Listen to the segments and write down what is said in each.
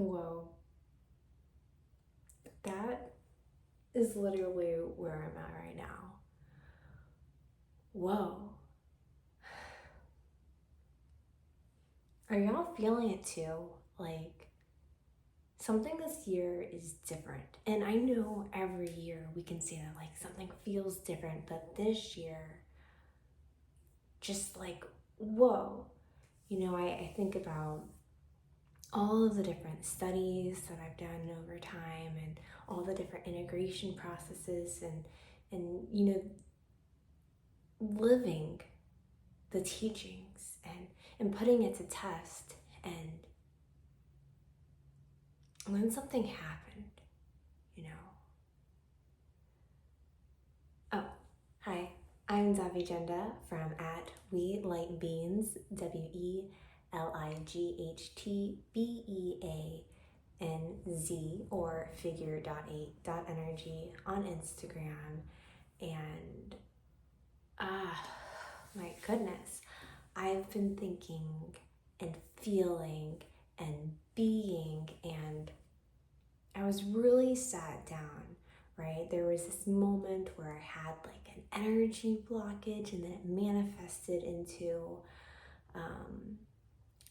Whoa. That is literally where I'm at right now. Whoa. Are y'all feeling it too? Like, something this year is different. And I know every year we can say that, like, something feels different, but this year, just like, whoa. I think about all of the different studies that I've done over time and all the different integration processes and living the teachings and putting it to test. And when something happened, you know. Oh, hi. I'm Zavi Jenda from at We Light Beans, WELIGHTBEANZ, or figure.8.energy on Instagram. And my goodness, I've been thinking and feeling and being, and I was really sat down, right? There was this moment where I had like an energy blockage, and then it manifested into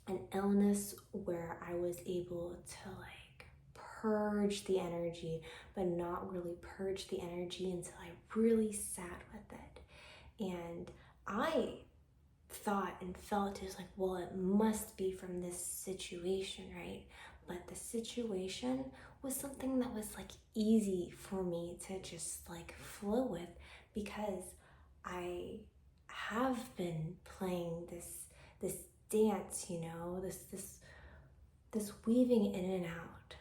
an illness where I was able to like purge the energy, but not really purge the energy until I really sat with it. And I thought and felt, it was like, well, it must be from this situation, right? But the situation was something that was like easy for me to just like flow with, because I have been playing this dance, this weaving in and out.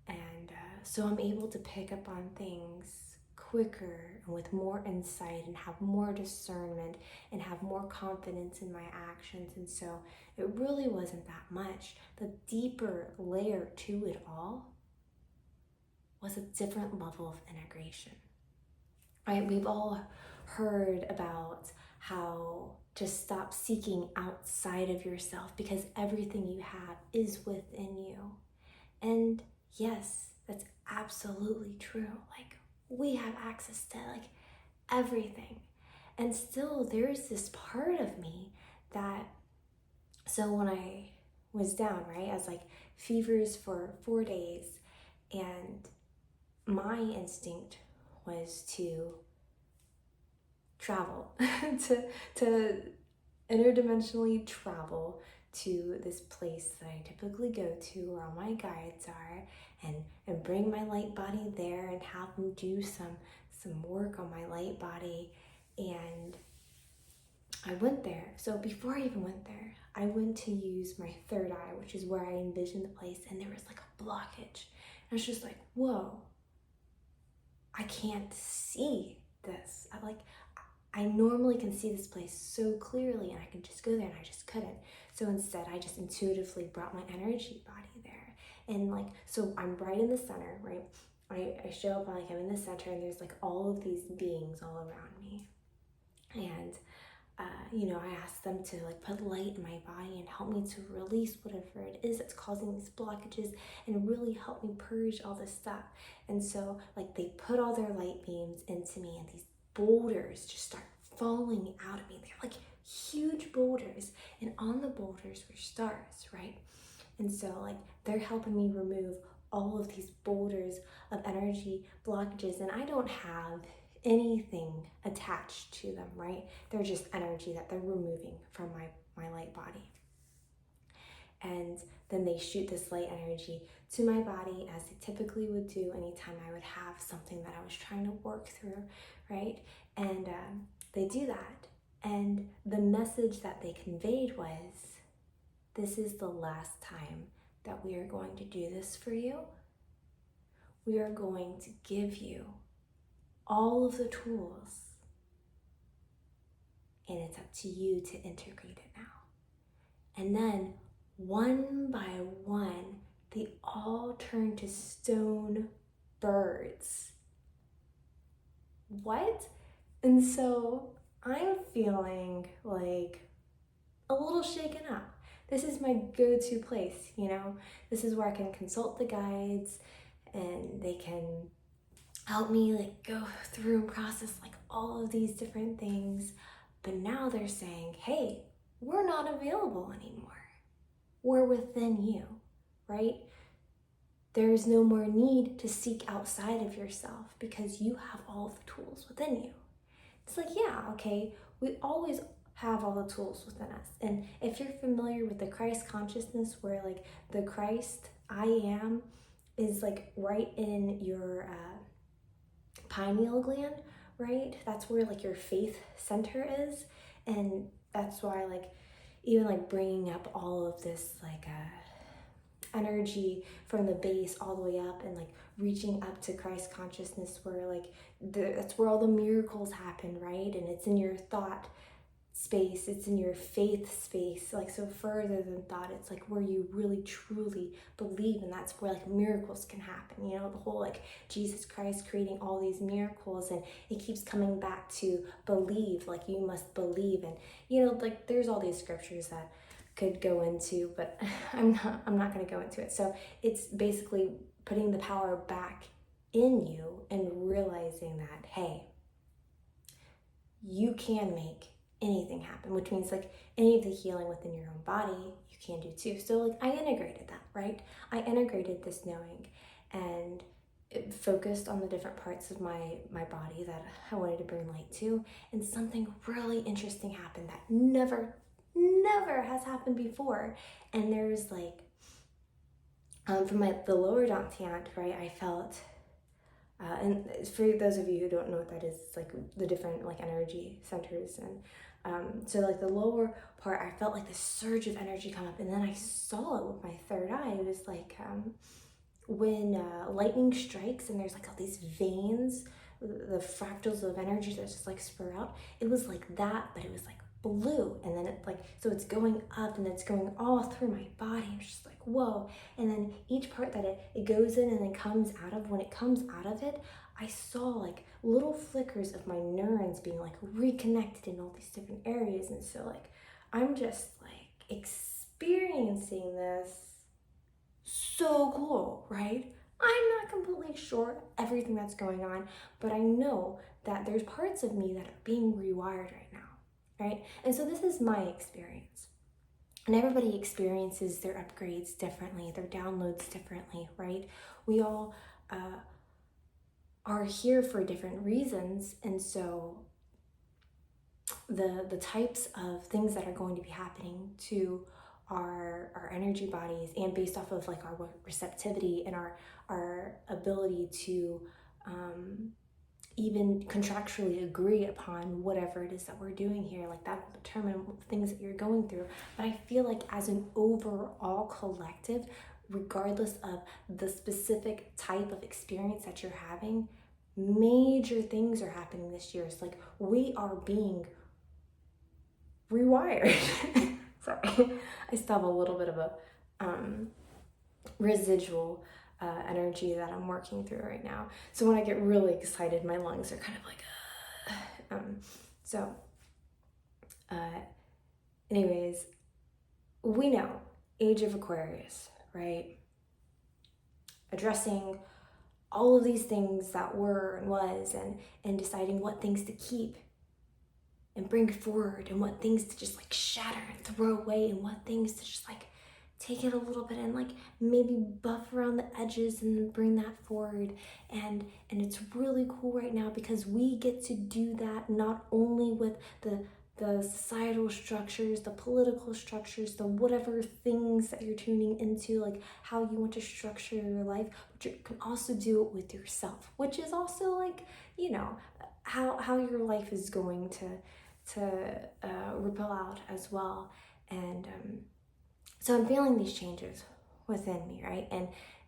And so I'm able to pick up on things quicker and with more insight and have more discernment and have more confidence in my actions. And so it really wasn't that much. The deeper layer to it all was a different level of integration. Right? We've all heard about how to stop seeking outside of yourself because everything you have is within you. And yes, that's absolutely true. Like, we have access to like everything. And still there's this part of me that, so when I was down, right, I was like fevers for 4 days, and my instinct was to travel, to interdimensionally travel to this place that I typically go to where all my guides are, and bring my light body there and have them do some work on my light body. And I went there. So before I even went there, I went to use my third eye, which is where I envisioned the place, and there was like a blockage. And I was just like, whoa, I can't see this. I normally can see this place so clearly, and I can just go there, and I just couldn't. So instead, I just intuitively brought my energy body there. And like, so I'm right in the center, right? I show up, like I'm in the center, and there's like all of these beings all around me. And I ask them to like put light in my body and help me to release whatever it is that's causing these blockages, and really help me purge all this stuff. And so like they put all their light beams into me, and these boulders just start falling out of me. They're like huge boulders, and on the boulders were stars, right? And so like they're helping me remove all of these boulders of energy blockages, and I don't have anything attached to them, right? They're just energy that they're removing from my light body. And then they shoot this light energy to my body, as they typically would do anytime I would have something that I was trying to work through, right? And they do that. And the message that they conveyed was, this is the last time that we are going to do this for you. We are going to give you all of the tools, and it's up to you to integrate it now. And then one by one, they all turn to stone birds. What? And so I'm feeling like a little shaken up, this is my go-to place, you know? This is where I can consult the guides and they can help me like go through and process like all of these different things. But now they're saying, hey, we're not available anymore. We're within you, right? There is no more need to seek outside of yourself because you have all the tools within you. It's like, yeah, okay, we always have all the tools within us. And if you're familiar with the Christ consciousness, where like the Christ I am is like right in your pineal gland, right? That's where like your faith center is. And that's why like even like bringing up all of this like energy from the base all the way up and like reaching up to Christ consciousness, where like that's where all the miracles happen, right? And it's in your thought space, it's in your faith space, like so further than thought. It's like where you really truly believe, and that's where like miracles can happen, you know, the whole like Jesus Christ creating all these miracles, and it keeps coming back to believe, like you must believe. And you know, like there's all these scriptures that could go into, but I'm not going to go into it. So it's basically putting the power back in you and realizing that, hey, you can make anything happen, which means like any of the healing within your own body you can do too. So like I integrated that, right? I integrated this knowing and it focused on the different parts of my body that I wanted to bring light to, and something really interesting happened that never has happened before. And there's like from the lower dantian, right, I felt and for those of you who don't know what that is, it's like the different like energy centers. And so like the lower part, I felt like this surge of energy come up, and then I saw it with my third eye. It was like when lightning strikes and there's like all these veins, the fractals of energy that just like spur out. It was like that, but it was like blue, and then it like, so it's going up and it's going all through my body. I'm just like, whoa. And then each part that it goes in and then comes out of, when it comes out of it, I saw like little flickers of my neurons being like reconnected in all these different areas. And so like I'm just like experiencing this, so cool, right? I'm not completely sure everything that's going on, but I know that there's parts of me that are being rewired right now, right? And so this is my experience. And everybody experiences their upgrades differently, their downloads differently, right? We all are here for different reasons. And so the types of things that are going to be happening to our energy bodies, and based off of like our receptivity and our ability to even contractually agree upon whatever it is that we're doing here, like that will determine things that you're going through. But I feel like as an overall collective, regardless of the specific type of experience that you're having, major things are happening this year. It's like we are being rewired. Sorry, I still have a little bit of a residual energy that I'm working through right now. So when I get really excited, my lungs are kind of like, anyways, we know Age of Aquarius, right? Addressing all of these things that were and was, and deciding what things to keep and bring forward, and what things to just like shatter and throw away, and what things to just like take it a little bit and like maybe buff around the edges and then bring that forward. And it's really cool right now because we get to do that not only with the societal structures, the political structures, the whatever things that you're tuning into, like how you want to structure your life, but you can also do it with yourself, which is also like, you know, how your life is going to ripple out as well. And so I'm feeling these changes within me, right?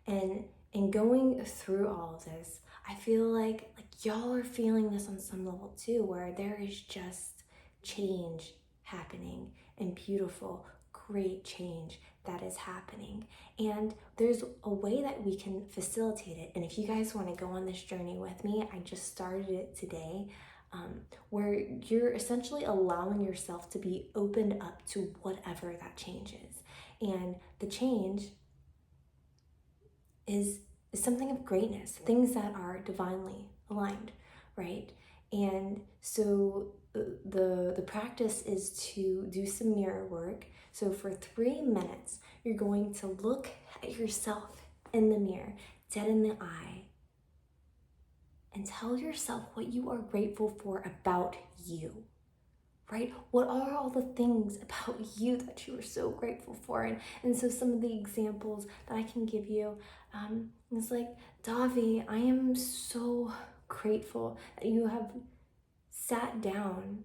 And going through all of this, I feel like y'all are feeling this on some level too, where there is just change happening, and beautiful, great change that is happening. And there's a way that we can facilitate it. And if you guys want to go on this journey with me, I just started it today. Where you're essentially allowing yourself to be opened up to whatever that change is. And the change is something of greatness, things that are divinely aligned, right? And so the practice is to do some mirror work. So for 3 minutes, you're going to look at yourself in the mirror, dead in the eye, and tell yourself what you are grateful for about you, right? What are all the things about you that you are so grateful for? And so some of the examples that I can give you is like, Davi, I am so grateful that you have sat down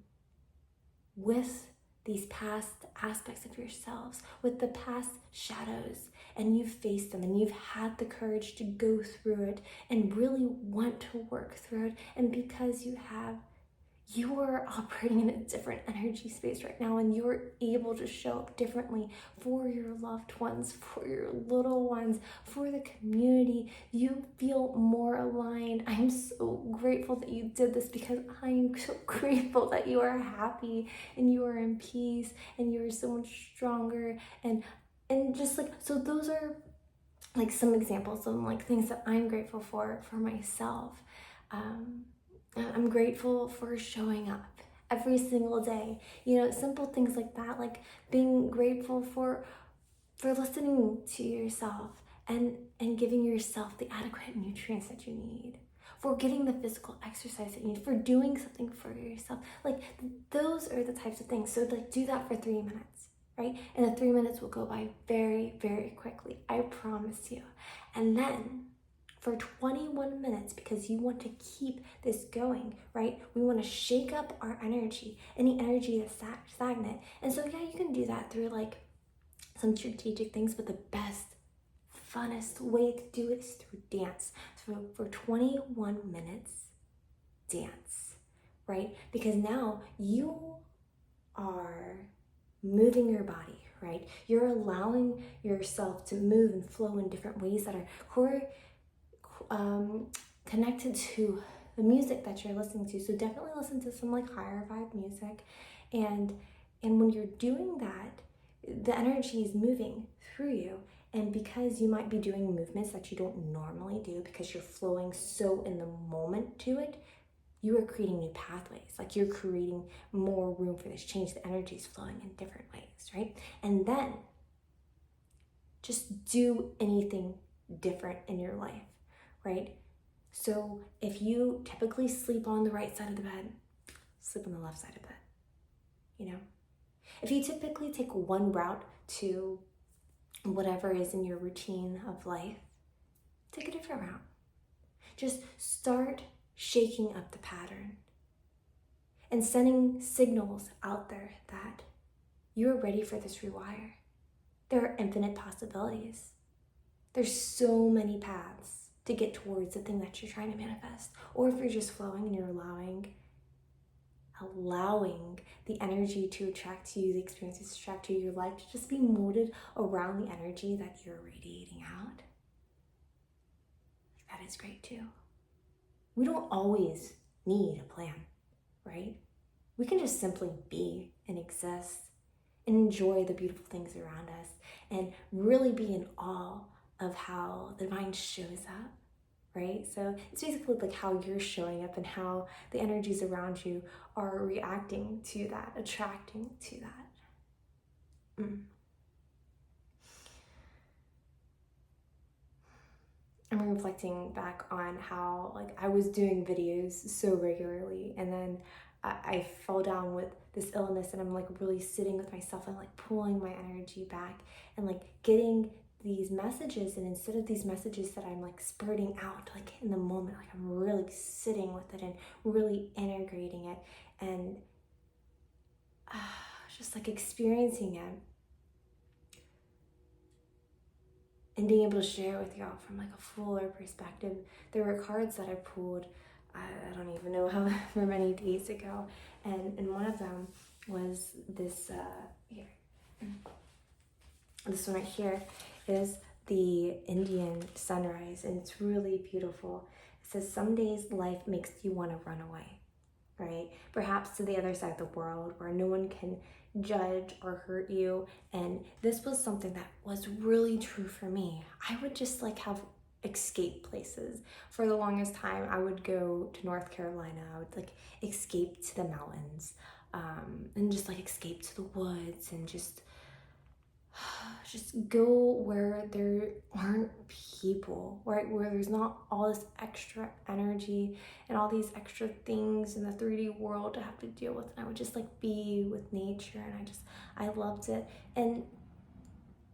with these past aspects of yourselves, with the past shadows, and you've faced them and you've had the courage to go through it and really want to work through it. And because you have, you are operating in a different energy space right now, and you're able to show up differently for your loved ones, for your little ones, for the community. You feel more aligned. I'm so grateful that you did this, because I'm so grateful that you are happy and you are in peace and you are so much stronger. And just like, so those are like some examples of like things that I'm grateful for myself. I'm grateful for showing up every single day. Simple things like that, like being grateful for listening to yourself and giving yourself the adequate nutrients that you need, for getting the physical exercise that you need, for doing something for yourself. Like those are the types of things. So like do that for 3 minutes, right? And the 3 minutes will go by very, very quickly. I promise you. And then for 21 minutes, because you want to keep this going, right? We want to shake up our energy, any energy that's stagnant. And so, yeah, you can do that through like some strategic things, but the best, funnest way to do it is through dance. So for 21 minutes, dance, right? Because now you are moving your body, right? You're allowing yourself to move and flow in different ways that are connected to the music that you're listening to. So definitely listen to some like higher vibe music, and when you're doing that, the energy is moving through you. And because you might be doing movements that you don't normally do, because you're flowing so in the moment to it, you are creating new pathways. Like you're creating more room for this change. The energy is flowing in different ways, right? And then just do anything different in your life, right? So if you typically sleep on the right side of the bed, sleep on the left side of the bed, If you typically take one route to whatever is in your routine of life, take a different route. Just start shaking up the pattern and sending signals out there that you're ready for this rewire. There are infinite possibilities. There's so many paths to get towards the thing that you're trying to manifest. Or if you're just flowing and you're allowing the energy to attract to you, the experiences to attract to you, your life to just be molded around the energy that you're radiating out, that is great too. We don't always need a plan, right? We can just simply be and exist and enjoy the beautiful things around us and really be in awe of how the divine shows up, right? So it's basically like how you're showing up and how the energies around you are reacting to that, attracting to that. I'm reflecting back on how like I was doing videos so regularly, and then I fell down with this illness, and I'm like really sitting with myself and like pulling my energy back and like getting these messages, and instead of these messages that I'm like spurting out like in the moment, like I'm really sitting with it and really integrating it and just like experiencing it and being able to share with y'all from like a fuller perspective. There were cards that I pulled, I don't even know how many days ago, and one of them was this here. This one right here is the Indian sunrise, and it's really beautiful. It says, some days life makes you want to run away, right? Perhaps to the other side of the world where no one can judge or hurt you. And this was something that was really true for me. I would just like have escape places. For the longest time, I would go to North Carolina. I would like escape to the mountains, and just like escape to the woods and just go where there aren't people, right? Where there's not all this extra energy and all these extra things in the 3D world to have to deal with. And I would just like be with nature, and I loved it. And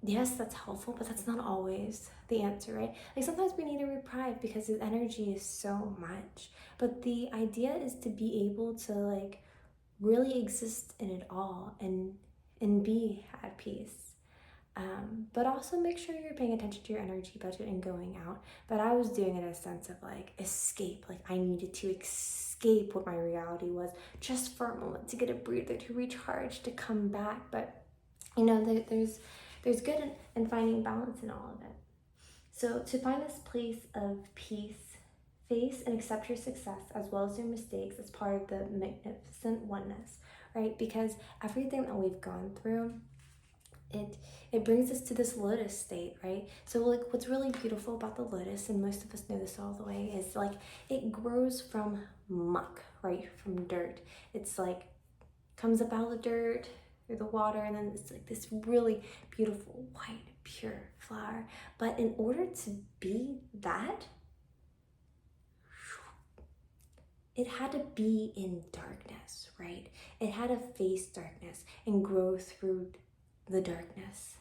yes, that's helpful, but that's not always the answer, right? Like sometimes we need a reprieve because the energy is so much. But the idea is to be able to like really exist in it all and be at peace. But also make sure you're paying attention to your energy budget and going out. But I was doing it in a sense of like escape. Like I needed to escape what my reality was just for a moment to get a breather, to recharge, to come back. But you know, there's good in finding balance in all of it. So to find this place of peace, face and accept your success as well as your mistakes as part of the magnificent oneness, right? Because everything that we've gone through, it brings us to this lotus state, right? So like what's really beautiful about the lotus, and most of us know this all the way, is like it grows from muck, right? From dirt. It's like comes up out of the dirt through the water, and then it's like this really beautiful white pure flower. But in order to be that, it had to be in darkness, right? It had to face darkness and grow through the darkness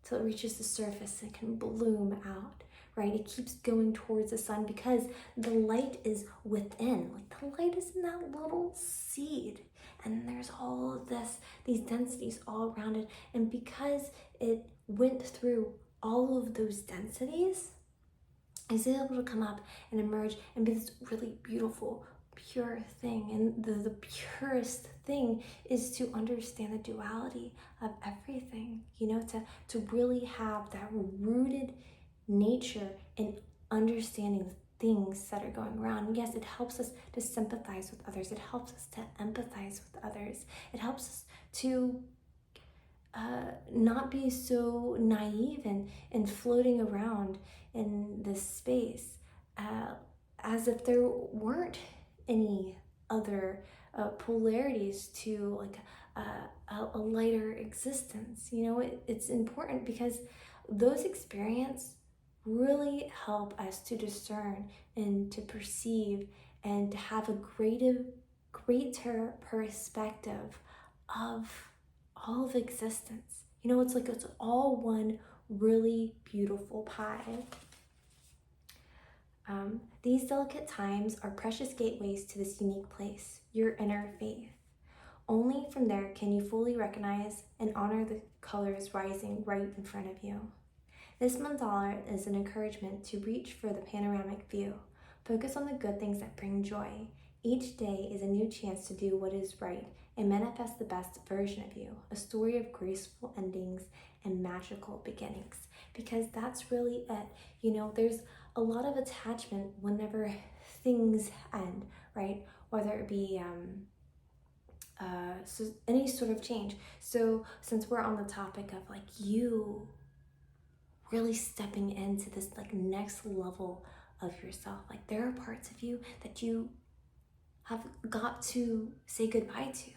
till it reaches the surface and can bloom out, right? It keeps going towards the sun because the light is within. Like the light is in that little seed, and there's all of these densities all around it. And because it went through all of those densities, is able to come up and emerge and be this really beautiful, pure thing. And the purest thing is to understand the duality of everything, you know, to really have that rooted nature and understanding the things that are going around. And yes, it helps us to sympathize with others. It helps us to empathize with others. It helps us to not be so naive and floating around in this space as if there weren't any other polarities to like a lighter existence. You know, it's important because those experiences really help us to discern and to perceive and to have a greater perspective of all of existence. You know, it's like it's all one really beautiful pie. These delicate times are precious gateways to this unique place, your inner faith. Only from there can you fully recognize and honor the colors rising right in front of you. This mandala is an encouragement to reach for the panoramic view. Focus on the good things that bring joy. Each day is a new chance to do what is right and manifest the best version of you, a story of graceful endings and magical beginnings. Because that's really it. You know, there's a lot of attachment whenever things end, right? Whether it be so any sort of change. So since we're on the topic of like you really stepping into this like next level of yourself, like there are parts of you that you have got to say goodbye to.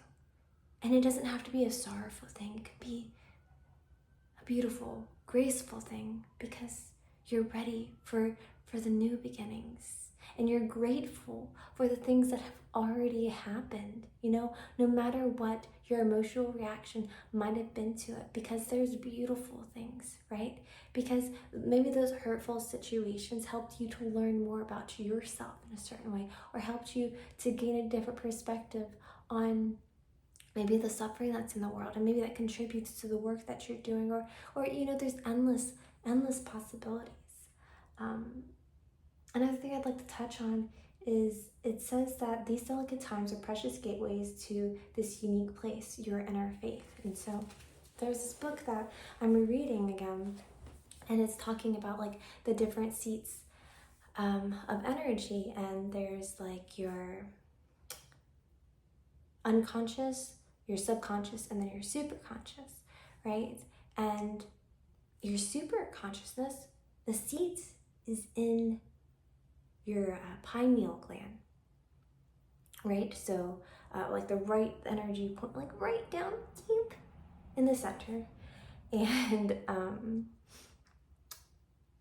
And it doesn't have to be a sorrowful thing. It could be a beautiful, graceful thing because you're ready for the new beginnings. And you're grateful for the things that have already happened, you know, no matter what your emotional reaction might have been to it, because there's beautiful things, right? Because maybe those hurtful situations helped you to learn more about yourself in a certain way, or helped you to gain a different perspective on maybe the suffering that's in the world, and maybe that contributes to the work that you're doing, or you know, there's endless possibilities. Another thing I'd like to touch on is it says that these delicate times are precious gateways to this unique place, your inner faith. And so there's this book that I'm rereading again, and it's talking about like the different seats of energy, and there's like your unconscious, your subconscious, and then your superconscious, right? And your super consciousness, the seat is in your pineal gland, right? So like the right energy point, like right down deep in the center. And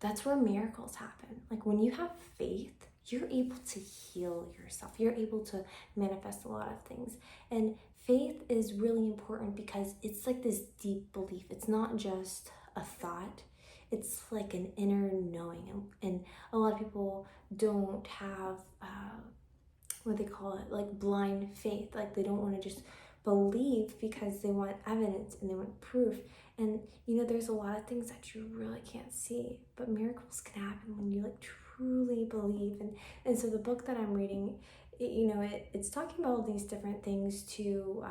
that's where miracles happen. Like when you have faith, you're able to heal yourself. You're able to manifest a lot of things. And faith is really important because it's like this deep belief. It's not just a thought, it's like an inner knowing. And a lot of people don't have what they call it, like blind faith. Like they don't want to just believe because they want evidence and they want proof. And you know, there's a lot of things that you really can't see, but miracles can happen when you like truly believe. And so the book that I'm reading, it's talking about all these different things to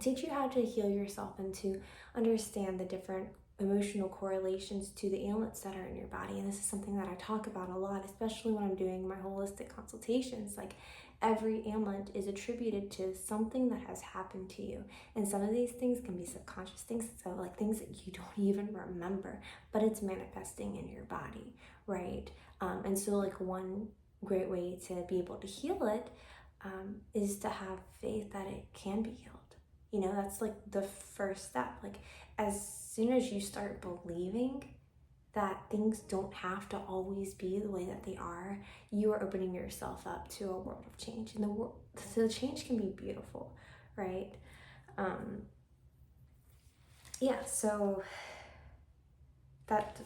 teach you how to heal yourself and to understand the different emotional correlations to the ailments that are in your body. And this is something that I talk about a lot, especially when I'm doing my holistic consultations. Like every ailment is attributed to something that has happened to you. And some of these things can be subconscious things, so like things that you don't even remember, but it's manifesting in your body, right? And so like one great way to be able to heal it is to have faith that it can be healed. You know, that's like the first step. Like as soon as you start believing that things don't have to always be the way that they are, you are opening yourself up to a world of change. And the change can be beautiful, right? So that's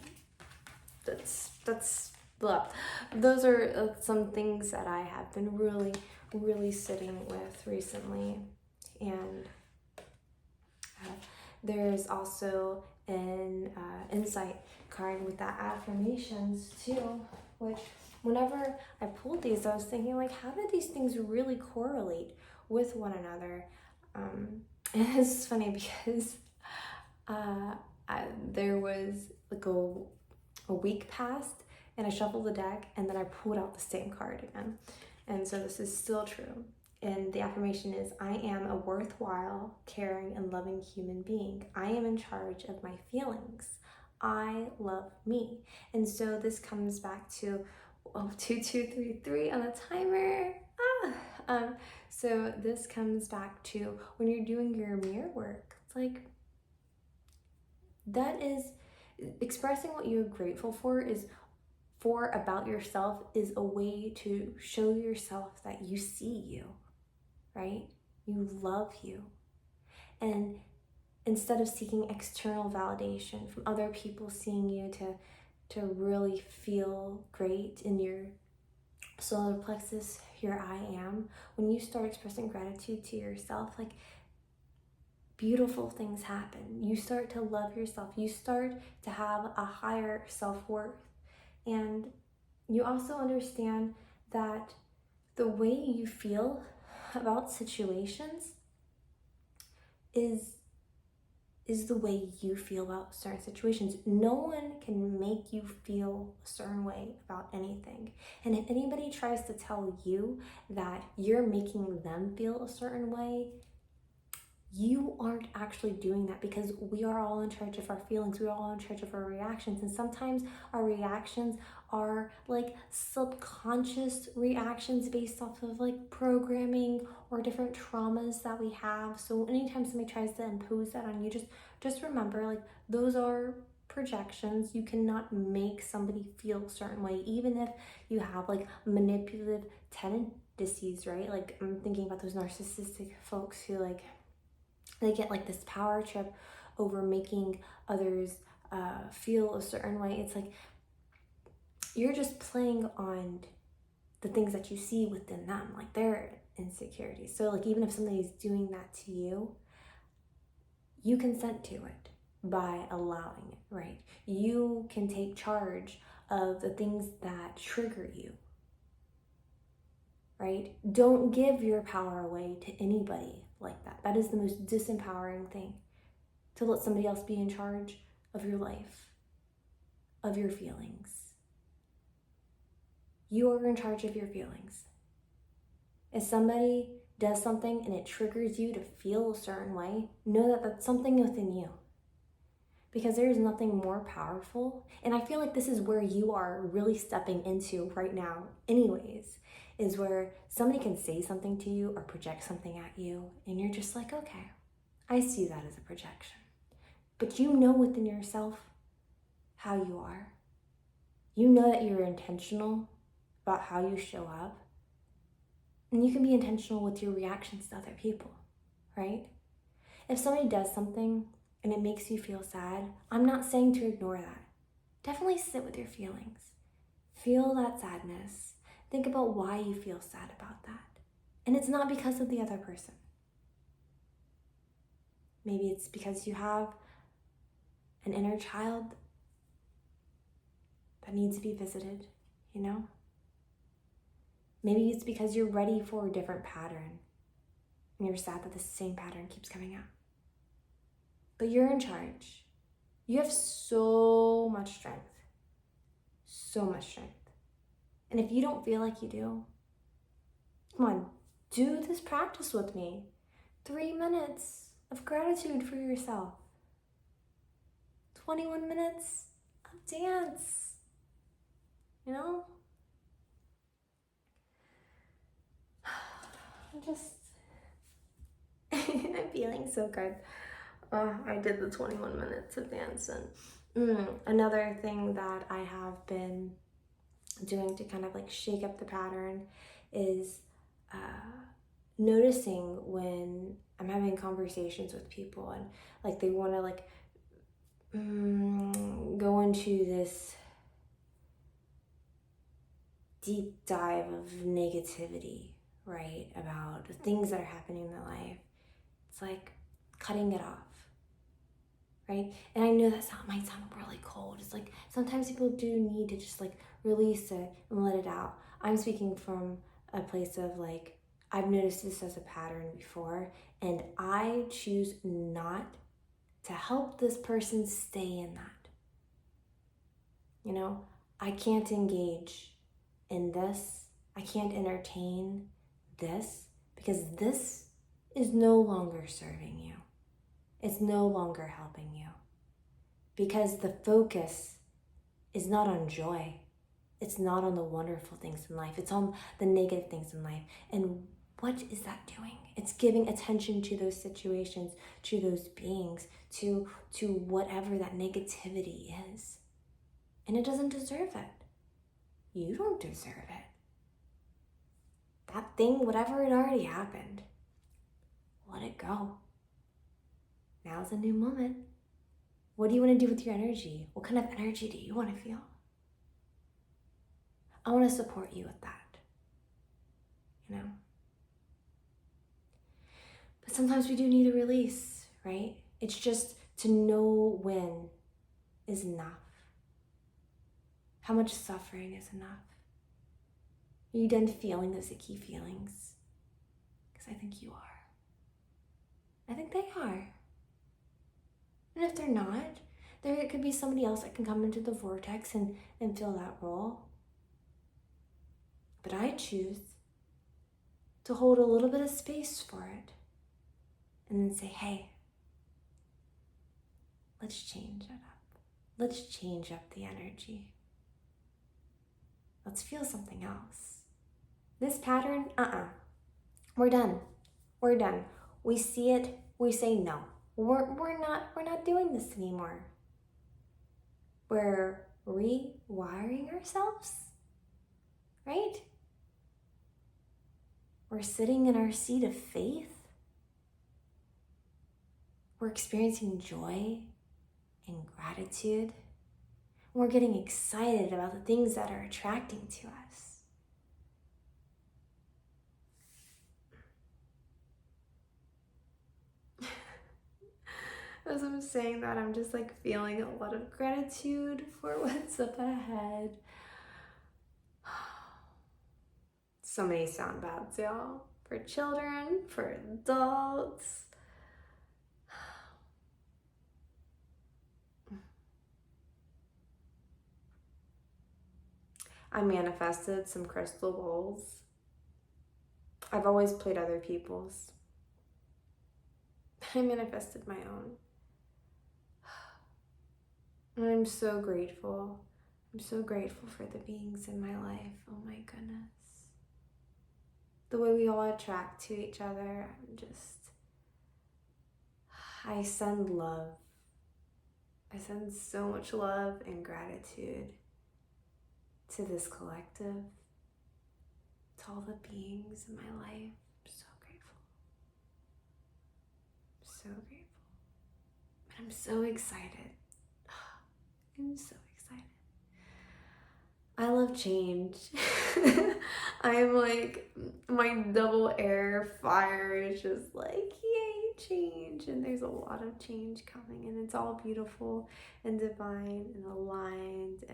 blah. Those are some things that I have been really sitting with recently. And there's also an insight card with that affirmations too, which whenever I pulled these, I was thinking like, how do these things really correlate with one another? And it's funny because there was like a week passed and I shuffled the deck and then I pulled out the same card again. And so this is still true. And the affirmation is, I am a worthwhile, caring, and loving human being. I am in charge of my feelings. I love me. And so this comes back to 2233 on the timer. So this comes back to when you're doing your mirror work. It's like, that is expressing what you're grateful for about yourself is a way to show yourself that you see you, right? You love you. And instead of seeking external validation from other people seeing you to really feel great in your solar plexus, your I am, when you start expressing gratitude to yourself, like beautiful things happen. You start to love yourself. You start to have a higher self-worth. And you also understand that the way you feel about situations is the way you feel about certain situations. No one can make you feel a certain way about anything. And if anybody tries to tell you that you're making them feel a certain way, you aren't actually doing that, because we are all in charge of our feelings. We're all in charge of our reactions. And sometimes our reactions are like subconscious reactions based off of like programming or different traumas that we have. So anytime somebody tries to impose that on you, just remember, like, those are projections. You cannot make somebody feel a certain way, even if you have like manipulative tendencies, right? Like, I'm thinking about those narcissistic folks who like, they get like this power trip over making others feel a certain way. It's like you're just playing on the things that you see within them, like their insecurities. So like, even if somebody's doing that to you, you consent to it by allowing it, right? You can take charge of the things that trigger you, right? Don't give your power away to anybody like that. That is the most disempowering thing, to let somebody else be in charge of your life, of your feelings. You are in charge of your feelings. If somebody does something and it triggers you to feel a certain way, know that that's something within you. Because there is nothing more powerful. And I feel like this is where you are really stepping into right now, anyways, is where somebody can say something to you or project something at you, and you're just like, okay, I see that as a projection. But you know within yourself how you are. You know that you're intentional about how you show up. And you can be intentional with your reactions to other people, right? If somebody does something and it makes you feel sad, I'm not saying to ignore that. Definitely sit with your feelings. Feel that sadness. Think about why you feel sad about that. And it's not because of the other person. Maybe it's because you have an inner child that needs to be visited, you know? Maybe it's because you're ready for a different pattern and you're sad that the same pattern keeps coming up. But you're in charge. You have so much strength. So much strength. And if you don't feel like you do, come on, do this practice with me. 3 minutes of gratitude for yourself. 21 minutes of dance. You know? I'm feeling so good. I did the 21 minutes of dance. And another thing that I have been doing to kind of like shake up the pattern is noticing when I'm having conversations with people and like they want to like go into this deep dive of negativity, right? About the things that are happening in their life. It's like cutting it off, right? And I know that might sound really cold. It's like sometimes people do need to just like release it and let it out. I'm speaking from a place of like, I've noticed this as a pattern before, and I choose not to help this person stay in that. You know, I can't engage in this. I can't entertain this because this is no longer serving you. It's no longer helping you because the focus is not on joy. It's not on the wonderful things in life. It's on the negative things in life. And what is that doing? It's giving attention to those situations, to those beings, to whatever that negativity is. And it doesn't deserve it. You don't deserve it. That thing, whatever it already happened, let it go. Now's a new moment. What do you want to do with your energy? What kind of energy do you want to feel? I want to support you with that, you know? But sometimes we do need a release, right? It's just to know when is enough. How much suffering is enough? Are you done feeling those icky feelings? Because I think you are. I think they are. And if they're not, there could be somebody else that can come into the vortex and fill that role. But I choose to hold a little bit of space for it and then say, hey, let's change it up. Let's change up the energy. Let's feel something else. This pattern, we're done. We're done. We see it, we say no. We're not doing this anymore. We're rewiring ourselves, right? We're sitting in our seat of faith. We're experiencing joy and gratitude. We're getting excited about the things that are attracting to us. As I'm saying that, I'm just like feeling a lot of gratitude for what's up ahead. So many sound baths, y'all. For children, for adults. I manifested some crystal bowls. I've always played other people's. I manifested my own. And I'm so grateful. I'm so grateful for the beings in my life. Oh my goodness. The way we all attract to each other, I send love. I send so much love and gratitude to this collective, to all the beings in my life. I'm so grateful. So grateful. And I'm so excited. I'm so excited. I love change. I am like, my double air fire is just like, yay, change. And there's a lot of change coming, and it's all beautiful and divine and aligned.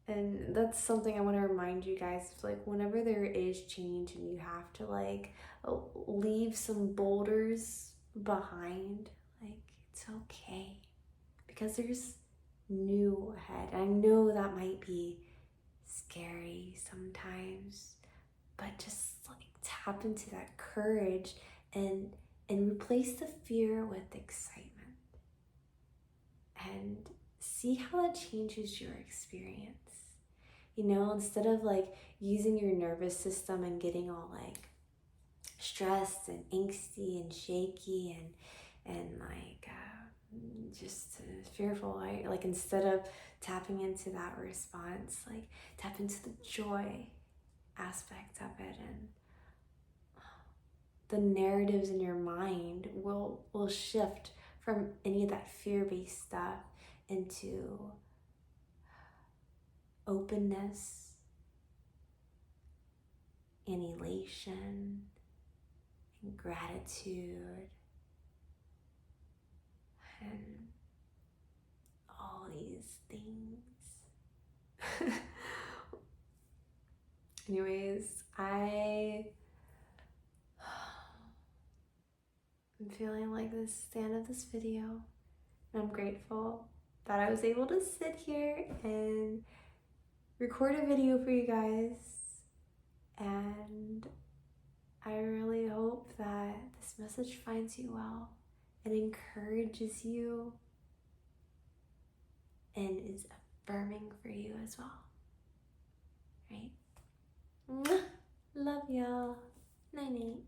And that's something I want to remind you guys. It's like, whenever there is change and you have to like leave some boulders behind, like, it's okay, because there's new ahead. I know that might be scary sometimes, but just like tap into that courage and replace the fear with excitement, and see how that changes your experience. You know, instead of like using your nervous system and getting all like stressed and angsty and shaky and like just fearful, right? Like, instead of tapping into that response, like tap into the joy aspect of it, and the narratives in your mind will shift from any of that fear-based stuff into openness and elation and gratitude and all these things. Anyways, I'm feeling like this is the end of this video. And I'm grateful that I was able to sit here and record a video for you guys. And I really hope that this message finds you well and encourages you and is affirming for you as well. Right? Mwah! Love y'all. Night night.